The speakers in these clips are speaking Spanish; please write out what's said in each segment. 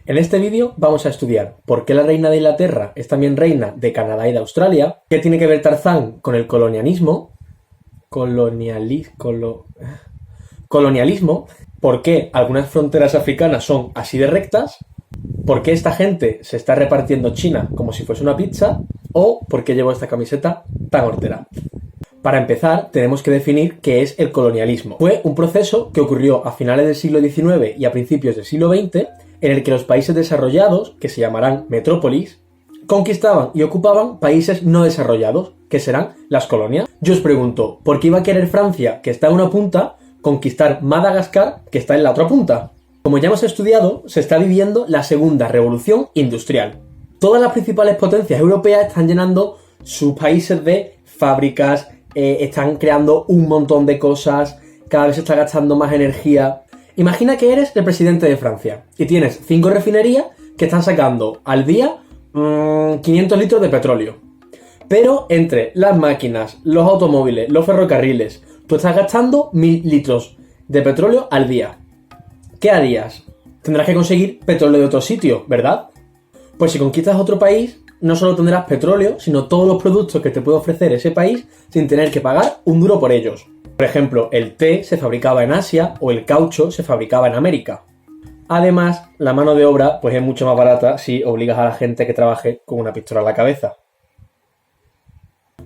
En este vídeo vamos a estudiar por qué la reina de Inglaterra es también reina de Canadá y de Australia, qué tiene que ver Tarzán con el colonialismo, por qué algunas fronteras africanas son así de rectas, por qué esta gente se está repartiendo China como si fuese una pizza, o por qué llevo esta camiseta tan hortera. Para empezar, tenemos que definir qué es el colonialismo. Fue un proceso que ocurrió a finales del siglo XIX y a principios del siglo XX, en el que los países desarrollados, que se llamarán metrópolis, conquistaban y ocupaban países no desarrollados, que serán las colonias. Yo os pregunto, ¿por qué iba a querer Francia, que está en una punta, conquistar Madagascar, que está en la otra punta? Como ya hemos estudiado, se está viviendo la segunda revolución industrial. Todas las principales potencias europeas están llenando sus países de fábricas, están creando un montón de cosas, cada vez se está gastando más energía. Imagina que eres el presidente de Francia y tienes 5 refinerías que están sacando al día 500 litros de petróleo. Pero entre las máquinas, los automóviles, los ferrocarriles, tú estás gastando 1000 litros de petróleo al día. ¿Qué harías? Tendrás que conseguir petróleo de otro sitio, ¿verdad? Pues si conquistas otro país, no solo tendrás petróleo, sino todos los productos que te puede ofrecer ese país sin tener que pagar un duro por ellos. Por ejemplo, el té se fabricaba en Asia o el caucho se fabricaba en América. Además, la mano de obra pues es mucho más barata si obligas a la gente que trabaje con una pistola en la cabeza.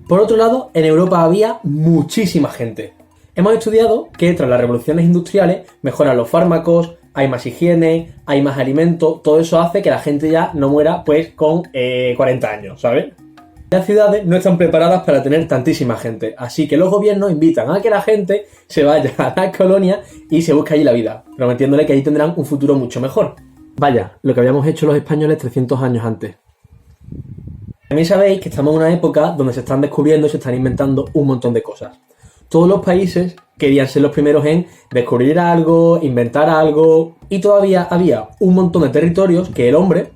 Por otro lado, en Europa había muchísima gente. Hemos estudiado que tras las revoluciones industriales mejoran los fármacos, hay más higiene, hay más alimento, todo eso hace que la gente ya no muera pues con 40 años, ¿sabes? Las ciudades no están preparadas para tener tantísima gente, así que los gobiernos invitan a que la gente se vaya a las colonias y se busque allí la vida, prometiéndole que allí tendrán un futuro mucho mejor. Vaya, lo que habíamos hecho los españoles 300 años antes. También sabéis que estamos en una época donde se están descubriendo y se están inventando un montón de cosas. Todos los países querían ser los primeros en descubrir algo, inventar algo, y todavía había un montón de territorios que el hombre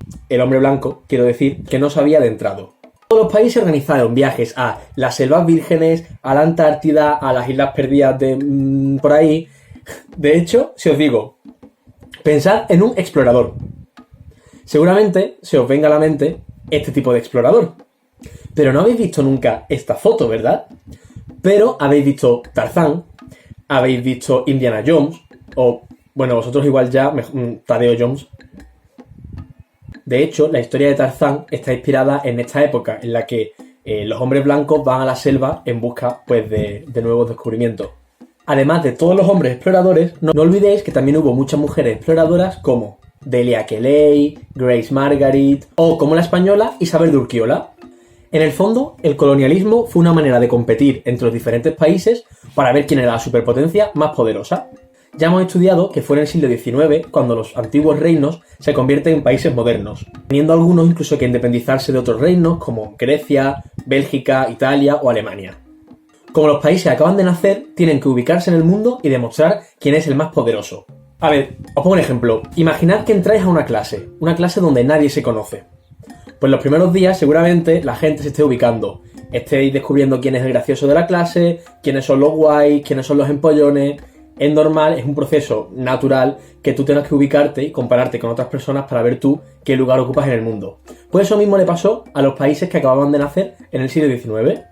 blanco, quiero decir, que no se había adentrado. Todos los países organizaron viajes a las selvas vírgenes, a la Antártida, a las islas perdidas de por ahí. De hecho, si os digo, pensad en un explorador. Seguramente se os venga a la mente este tipo de explorador. Pero no habéis visto nunca esta foto, ¿verdad? Pero habéis visto Tarzán, habéis visto Indiana Jones, o, bueno, vosotros igual ya, Tadeo Jones. De hecho, la historia de Tarzán está inspirada en esta época, en la que los hombres blancos van a la selva en busca, pues, de nuevos descubrimientos. Además de todos los hombres exploradores, no olvidéis que también hubo muchas mujeres exploradoras como Delia Kelley, Grace Margaret, o como la española Isabel de Urquiola. En el fondo, el colonialismo fue una manera de competir entre los diferentes países para ver quién era la superpotencia más poderosa. Ya hemos estudiado que fue en el siglo XIX cuando los antiguos reinos se convierten en países modernos, teniendo algunos incluso que independizarse de otros reinos como Grecia, Bélgica, Italia o Alemania. Como los países acaban de nacer, tienen que ubicarse en el mundo y demostrar quién es el más poderoso. A ver, os pongo un ejemplo. Imaginad que entráis a una clase donde nadie se conoce. Pues los primeros días seguramente la gente se esté ubicando, estéis descubriendo quién es el gracioso de la clase, quiénes son los guays, quiénes son los empollones. Es normal, es un proceso natural que tú tengas que ubicarte y compararte con otras personas para ver tú qué lugar ocupas en el mundo. Pues eso mismo le pasó a los países que acababan de nacer en el siglo XIX.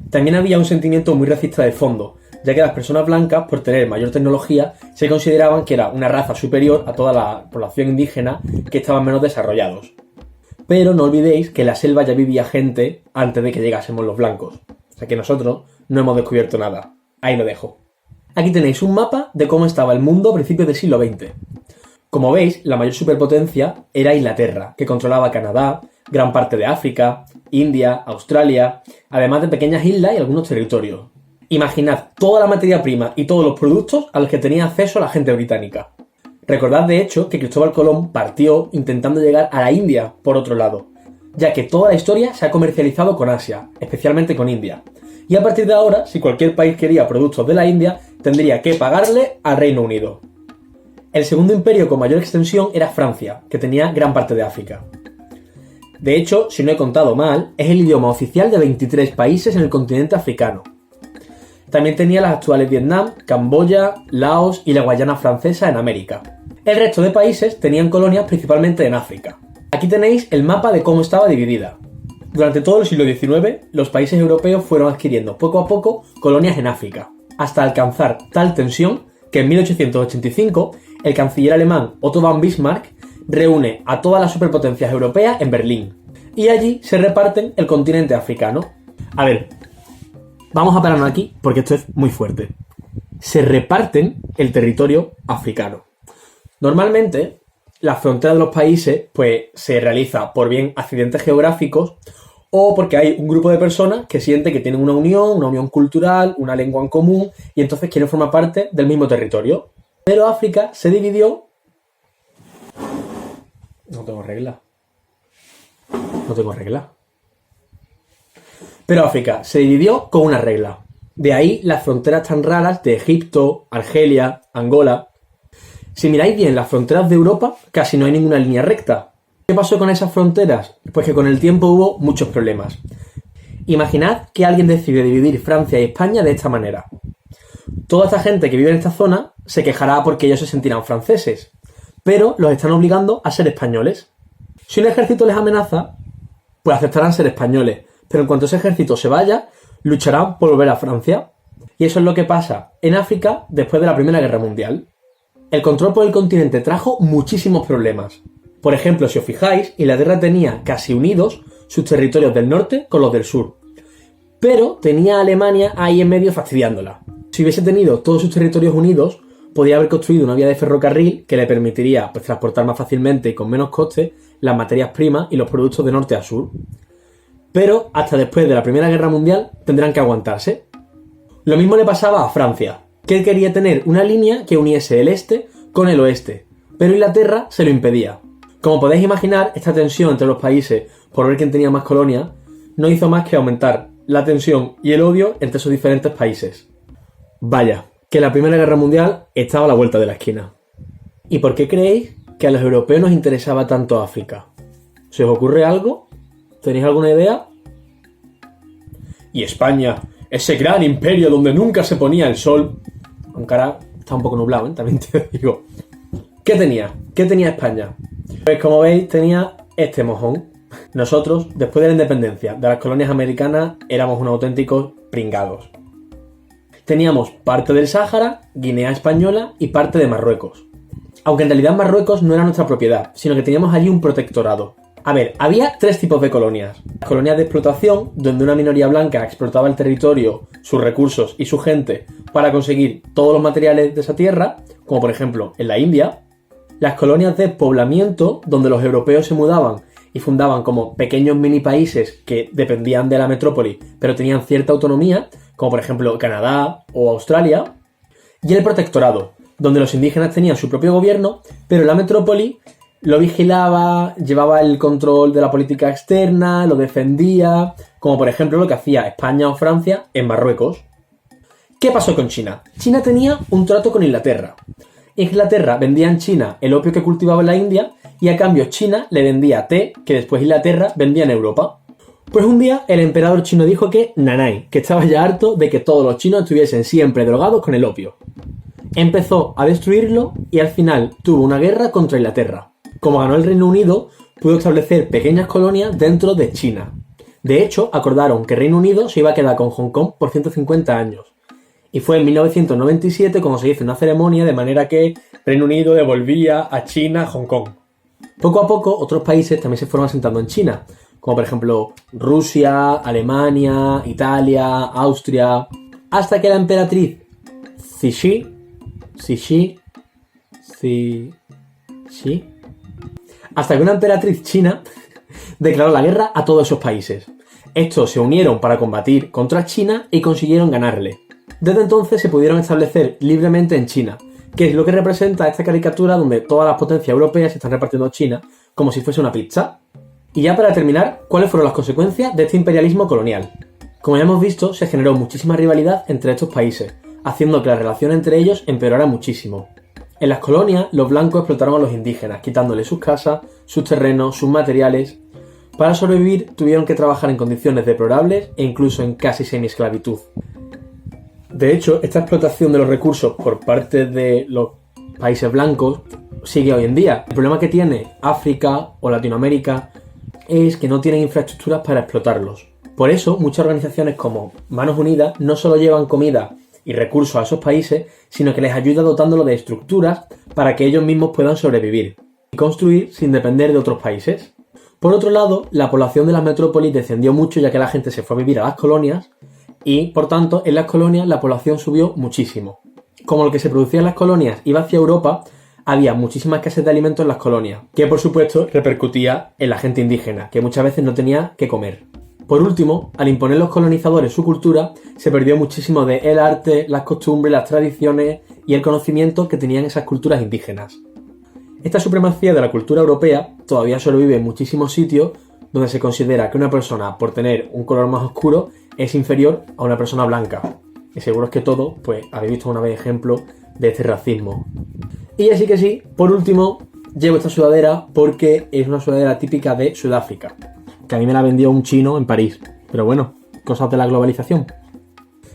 También había un sentimiento muy racista de fondo, ya que las personas blancas, por tener mayor tecnología, se consideraban que era una raza superior a toda la población indígena que estaban menos desarrollados. Pero no olvidéis que en la selva ya vivía gente antes de que llegásemos los blancos. O sea que nosotros no hemos descubierto nada. Ahí lo dejo. Aquí tenéis un mapa de cómo estaba el mundo a principios del siglo XX. Como veis, la mayor superpotencia era Inglaterra, que controlaba Canadá, gran parte de África, India, Australia, además de pequeñas islas y algunos territorios. Imaginad toda la materia prima y todos los productos a los que tenía acceso la gente británica. Recordad de hecho que Cristóbal Colón partió intentando llegar a la India por otro lado, ya que toda la historia se ha comercializado con Asia, especialmente con India. Y a partir de ahora, si cualquier país quería productos de la India, tendría que pagarle al Reino Unido. El segundo imperio con mayor extensión era Francia, que tenía gran parte de África. De hecho, si no he contado mal, es el idioma oficial de 23 países en el continente africano. También tenía las actuales Vietnam, Camboya, Laos y la Guayana Francesa en América. El resto de países tenían colonias principalmente en África. Aquí tenéis el mapa de cómo estaba dividida. Durante todo el siglo XIX, los países europeos fueron adquiriendo poco a poco colonias en África, hasta alcanzar tal tensión que en 1885 el canciller alemán Otto von Bismarck reúne a todas las superpotencias europeas en Berlín, y allí se reparten el continente africano. A ver, vamos a pararnos aquí porque esto es muy fuerte. Se reparten el territorio africano. Normalmente, la frontera de los países pues, se realiza por bien accidentes geográficos o porque hay un grupo de personas que siente que tienen una unión cultural, una lengua en común y entonces quieren formar parte del mismo territorio. Pero África se dividió... No tengo regla. Pero África se dividió con una regla. De ahí las fronteras tan raras de Egipto, Argelia, Angola. Si miráis bien las fronteras de Europa, casi no hay ninguna línea recta. ¿Qué pasó con esas fronteras? Pues que con el tiempo hubo muchos problemas. Imaginad que alguien decide dividir Francia y España de esta manera. Toda esta gente que vive en esta zona se quejará porque ellos se sentirán franceses, pero los están obligando a ser españoles. Si un ejército les amenaza, pues aceptarán ser españoles, pero en cuanto ese ejército se vaya, lucharán por volver a Francia. Y eso es lo que pasa en África después de la Primera Guerra Mundial. El control por el continente trajo muchísimos problemas. Por ejemplo, si os fijáis, Inglaterra tenía casi unidos sus territorios del norte con los del sur, pero tenía a Alemania ahí en medio fastidiándola. Si hubiese tenido todos sus territorios unidos, podría haber construido una vía de ferrocarril que le permitiría pues, transportar más fácilmente y con menos coste las materias primas y los productos de norte a sur. Pero hasta después de la Primera Guerra Mundial tendrán que aguantarse. Lo mismo le pasaba a Francia, que él quería tener una línea que uniese el este con el oeste, pero Inglaterra se lo impedía. Como podéis imaginar, esta tensión entre los países por ver quién tenía más colonias no hizo más que aumentar la tensión y el odio entre esos diferentes países. Vaya, que la Primera Guerra Mundial estaba a la vuelta de la esquina. ¿Y por qué creéis que a los europeos nos interesaba tanto África? ¿Se os ocurre algo? ¿Tenéis alguna idea? Y España, ese gran imperio donde nunca se ponía el sol. Aunque ahora está un poco nublado, ¿eh? También te digo. ¿Qué tenía? ¿Qué tenía España? Pues como veis, tenía este mojón. Nosotros, después de la independencia de las colonias americanas, éramos unos auténticos pringados. Teníamos parte del Sáhara, Guinea Española y parte de Marruecos. Aunque en realidad Marruecos no era nuestra propiedad, sino que teníamos allí un protectorado. A ver, había tres tipos de colonias. Colonias de explotación, donde una minoría blanca explotaba el territorio, sus recursos y su gente para conseguir todos los materiales de esa tierra, como por ejemplo en la India. Las colonias de poblamiento, donde los europeos se mudaban y fundaban como pequeños mini países que dependían de la metrópoli, pero tenían cierta autonomía, como por ejemplo Canadá o Australia. Y el protectorado, donde los indígenas tenían su propio gobierno, pero la metrópoli lo vigilaba, llevaba el control de la política externa, lo defendía, como por ejemplo lo que hacía España o Francia en Marruecos. ¿Qué pasó con China? China tenía un trato con Inglaterra. Inglaterra vendía en China el opio que cultivaba en la India y a cambio China le vendía té que después Inglaterra vendía en Europa. Pues un día el emperador chino dijo que nanay, que estaba ya harto de que todos los chinos estuviesen siempre drogados con el opio. Empezó a destruirlo y al final tuvo una guerra contra Inglaterra. Como ganó el Reino Unido, pudo establecer pequeñas colonias dentro de China. De hecho, acordaron que Reino Unido se iba a quedar con Hong Kong por 150 años. Y fue en 1997 cuando se hizo una ceremonia de manera que Reino Unido devolvía a China Hong Kong. Poco a poco, otros países también se fueron asentando en China, como por ejemplo Rusia, Alemania, Italia, Austria, hasta que la emperatriz Cixi, hasta que una emperatriz china declaró la guerra a todos esos países. Estos se unieron para combatir contra China y consiguieron ganarle. Desde entonces se pudieron establecer libremente en China, que es lo que representa esta caricatura donde todas las potencias europeas se están repartiendo China como si fuese una pizza. Y ya para terminar, ¿cuáles fueron las consecuencias de este imperialismo colonial? Como ya hemos visto, se generó muchísima rivalidad entre estos países, haciendo que la relación entre ellos empeorara muchísimo. En las colonias, los blancos explotaron a los indígenas, quitándoles sus casas, sus terrenos, sus materiales. Para sobrevivir, tuvieron que trabajar en condiciones deplorables e incluso en casi semi-esclavitud. De hecho, esta explotación de los recursos por parte de los países blancos sigue hoy en día. El problema que tiene África o Latinoamérica es que no tienen infraestructuras para explotarlos. Por eso, muchas organizaciones como Manos Unidas no solo llevan comida y recursos a esos países, sino que les ayuda dotándolo de estructuras para que ellos mismos puedan sobrevivir y construir sin depender de otros países. Por otro lado, la población de las metrópolis descendió mucho ya que la gente se fue a vivir a las colonias y, por tanto, en las colonias la población subió muchísimo. Como lo que se producía en las colonias iba hacia Europa, había muchísima escasez de alimentos en las colonias, que por supuesto repercutía en la gente indígena, que muchas veces no tenía que comer. Por último, al imponer los colonizadores su cultura, se perdió muchísimo de el arte, las costumbres, las tradiciones y el conocimiento que tenían esas culturas indígenas. Esta supremacía de la cultura europea todavía sobrevive en muchísimos sitios donde se considera que una persona, por tener un color más oscuro, es inferior a una persona blanca. Y seguro es que todos, pues, habéis visto una vez ejemplo de este racismo. Y así que sí, por último, llevo esta sudadera porque es una sudadera típica de Sudáfrica, que a mí me la vendió un chino en París. Pero bueno, cosas de la globalización.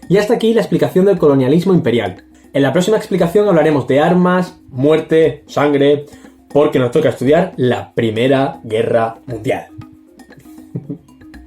Y hasta aquí la explicación del colonialismo imperial. En la próxima explicación hablaremos de armas, muerte, sangre, porque nos toca estudiar la Primera Guerra Mundial.